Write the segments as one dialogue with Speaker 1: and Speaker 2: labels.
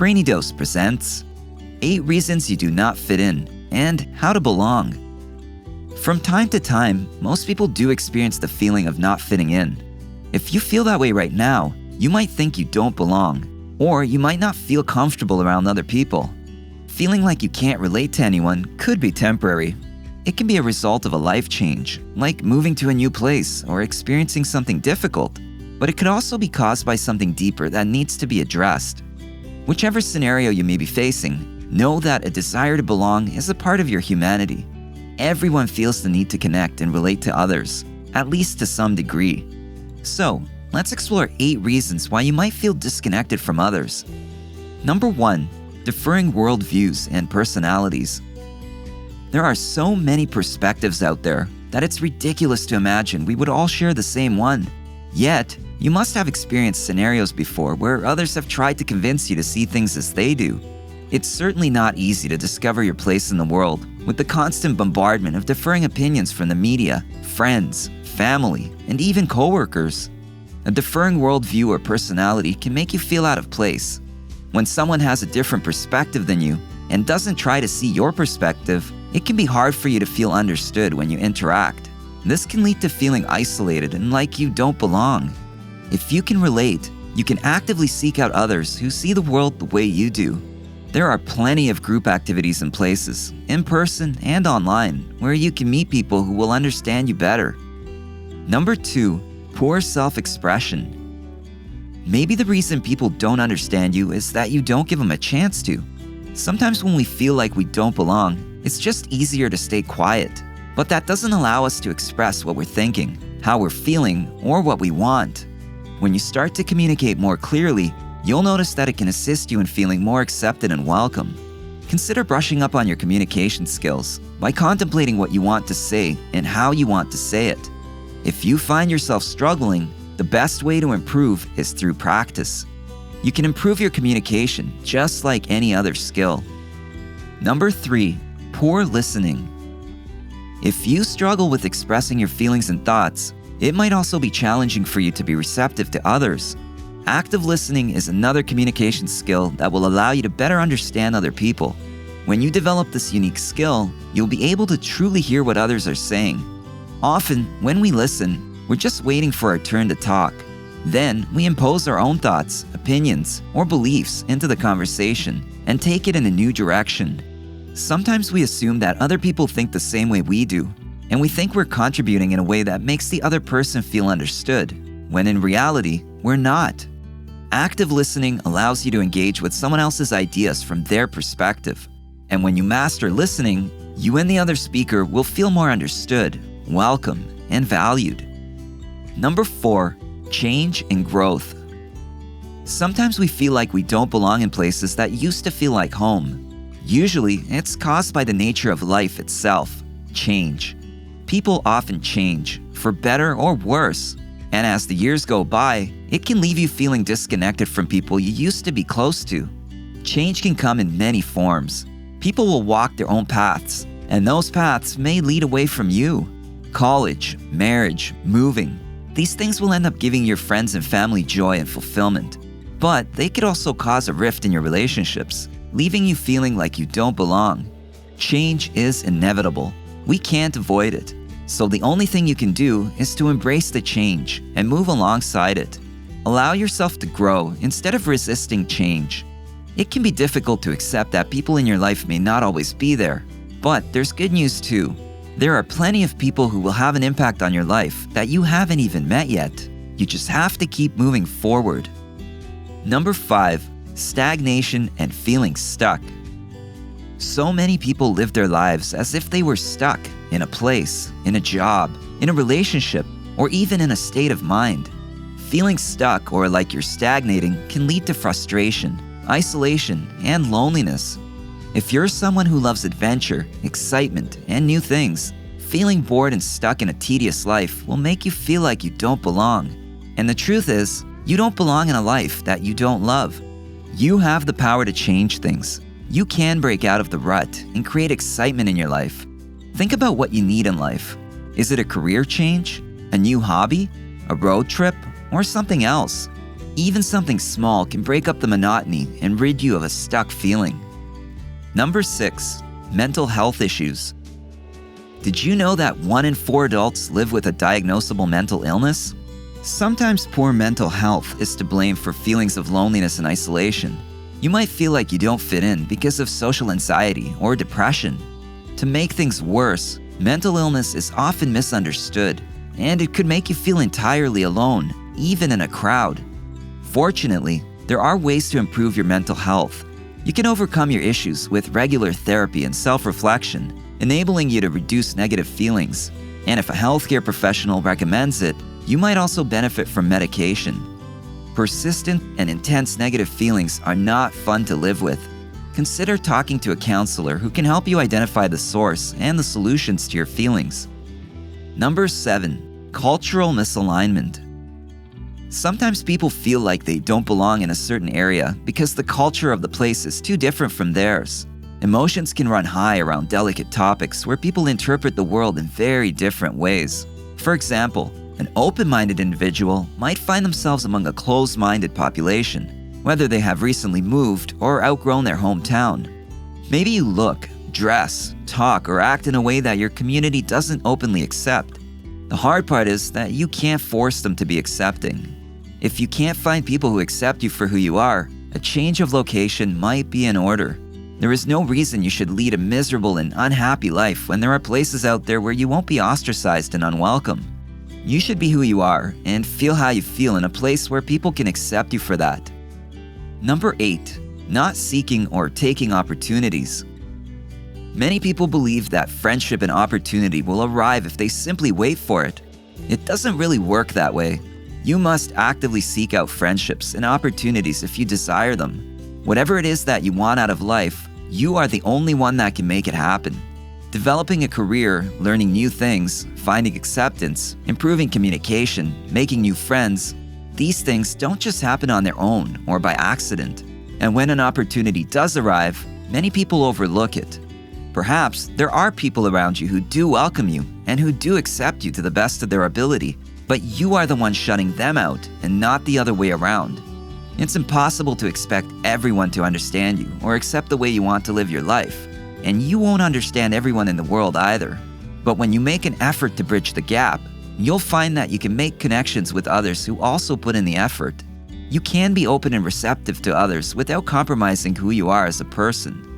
Speaker 1: Brainy Dose presents 8 Reasons You Do Not Fit In and How to Belong. From time to time, most people do experience the feeling of not fitting in. If you feel that way right now, you might think you don't belong, or you might not feel comfortable around other people. Feeling like you can't relate to anyone could be temporary. It can be a result of a life change, like moving to a new place or experiencing something difficult, but it could also be caused by something deeper that needs to be addressed. Whichever scenario you may be facing, know that a desire to belong is a part of your humanity. Everyone feels the need to connect and relate to others, at least to some degree. So, let's explore 8 reasons why you might feel disconnected from others. Number 1. Differing worldviews and personalities. There are so many perspectives out there that it's ridiculous to imagine we would all share the same one. Yet, you must have experienced scenarios before where others have tried to convince you to see things as they do. It's certainly not easy to discover your place in the world with the constant bombardment of differing opinions from the media, friends, family, and even coworkers. A differing worldview or personality can make you feel out of place. When someone has a different perspective than you and doesn't try to see your perspective, it can be hard for you to feel understood when you interact. This can lead to feeling isolated and like you don't belong. If you can relate, you can actively seek out others who see the world the way you do. There are plenty of group activities and places, in person and online, where you can meet people who will understand you better. Number 2. Poor self-expression. Maybe the reason people don't understand you is that you don't give them a chance to. Sometimes when we feel like we don't belong, it's just easier to stay quiet. But that doesn't allow us to express what we're thinking, how we're feeling, or what we want. When you start to communicate more clearly, you'll notice that it can assist you in feeling more accepted and welcome. Consider brushing up on your communication skills by contemplating what you want to say and how you want to say it. If you find yourself struggling, the best way to improve is through practice. You can improve your communication just like any other skill. Number 3. Poor listening. If you struggle with expressing your feelings and thoughts, it might also be challenging for you to be receptive to others. Active listening is another communication skill that will allow you to better understand other people. When you develop this unique skill, you'll be able to truly hear what others are saying. Often, when we listen, we're just waiting for our turn to talk. Then, we impose our own thoughts, opinions, or beliefs into the conversation and take it in a new direction. Sometimes we assume that other people think the same way we do, and we think we're contributing in a way that makes the other person feel understood, when in reality, we're not. Active listening allows you to engage with someone else's ideas from their perspective. And when you master listening, you and the other speaker will feel more understood, welcome, and valued. Number 4. Change and growth. Sometimes we feel like we don't belong in places that used to feel like home. Usually, it's caused by the nature of life itself, change. People often change, for better or worse, and as the years go by, it can leave you feeling disconnected from people you used to be close to. Change can come in many forms. People will walk their own paths, and those paths may lead away from you. College, marriage, moving. These things will end up giving your friends and family joy and fulfillment, but they could also cause a rift in your relationships, leaving you feeling like you don't belong. Change is inevitable. We can't avoid it. So the only thing you can do is to embrace the change and move alongside it. Allow yourself to grow instead of resisting change. It can be difficult to accept that people in your life may not always be there, but there's good news too. There are plenty of people who will have an impact on your life that you haven't even met yet. You just have to keep moving forward. Number 5. Stagnation and feeling stuck. So many people live their lives as if they were stuck in a place, in a job, in a relationship, or even in a state of mind. Feeling stuck or like you're stagnating can lead to frustration, isolation, and loneliness. If you're someone who loves adventure, excitement, and new things, feeling bored and stuck in a tedious life will make you feel like you don't belong. And the truth is, you don't belong in a life that you don't love. You have the power to change things. You can break out of the rut and create excitement in your life. Think about what you need in life. Is it a career change, a new hobby, a road trip, or something else? Even something small can break up the monotony and rid you of a stuck feeling. Number 6. Mental health issues. Did you know that 1 in 4 adults live with a diagnosable mental illness? Sometimes poor mental health is to blame for feelings of loneliness and isolation. You might feel like you don't fit in because of social anxiety or depression. To make things worse, mental illness is often misunderstood, and it could make you feel entirely alone, even in a crowd. Fortunately, there are ways to improve your mental health. You can overcome your issues with regular therapy and self-reflection, enabling you to reduce negative feelings. And if a healthcare professional recommends it, you might also benefit from medication. Persistent and intense negative feelings are not fun to live with. Consider talking to a counselor who can help you identify the source and the solutions to your feelings. Number 7. Cultural misalignment. Sometimes people feel like they don't belong in a certain area because the culture of the place is too different from theirs. Emotions can run high around delicate topics where people interpret the world in very different ways. For example, an open-minded individual might find themselves among a closed-minded population, whether they have recently moved or outgrown their hometown. Maybe you look, dress, talk, or act in a way that your community doesn't openly accept. The hard part is that you can't force them to be accepting. If you can't find people who accept you for who you are, a change of location might be in order. There is no reason you should lead a miserable and unhappy life when there are places out there where you won't be ostracized and unwelcome. You should be who you are and feel how you feel in a place where people can accept you for that. Number 8. Not seeking or taking opportunities. Many people believe that friendship and opportunity will arrive if they simply wait for it. It doesn't really work that way. You must actively seek out friendships and opportunities if you desire them. Whatever it is that you want out of life, you are the only one that can make it happen. Developing a career, learning new things, finding acceptance, improving communication, making new friends, these things don't just happen on their own or by accident. And when an opportunity does arrive, many people overlook it. Perhaps there are people around you who do welcome you and who do accept you to the best of their ability, but you are the one shutting them out and not the other way around. It's impossible to expect everyone to understand you or accept the way you want to live your life, and you won't understand everyone in the world either. But when you make an effort to bridge the gap, you'll find that you can make connections with others who also put in the effort. You can be open and receptive to others without compromising who you are as a person.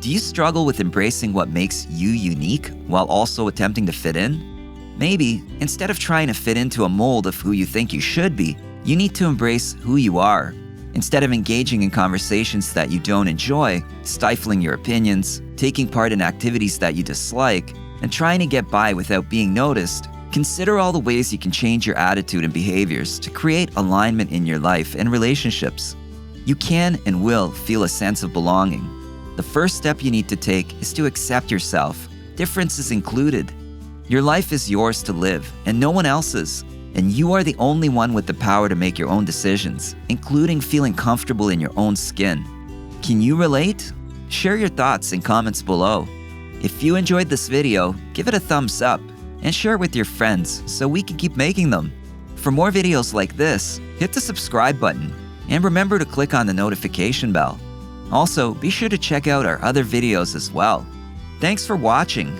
Speaker 1: Do you struggle with embracing what makes you unique while also attempting to fit in? Maybe, instead of trying to fit into a mold of who you think you should be, you need to embrace who you are. Instead of engaging in conversations that you don't enjoy, stifling your opinions, taking part in activities that you dislike, and trying to get by without being noticed, consider all the ways you can change your attitude and behaviors to create alignment in your life and relationships. You can and will feel a sense of belonging. The first step you need to take is to accept yourself, differences included. Your life is yours to live, and no one else's. And you are the only one with the power to make your own decisions, including feeling comfortable in your own skin. Can you relate? Share your thoughts in comments below. If you enjoyed this video, give it a thumbs up and share it with your friends so we can keep making them. For more videos like this, hit the subscribe button and remember to click on the notification bell. Also, be sure to check out our other videos as well. Thanks for watching.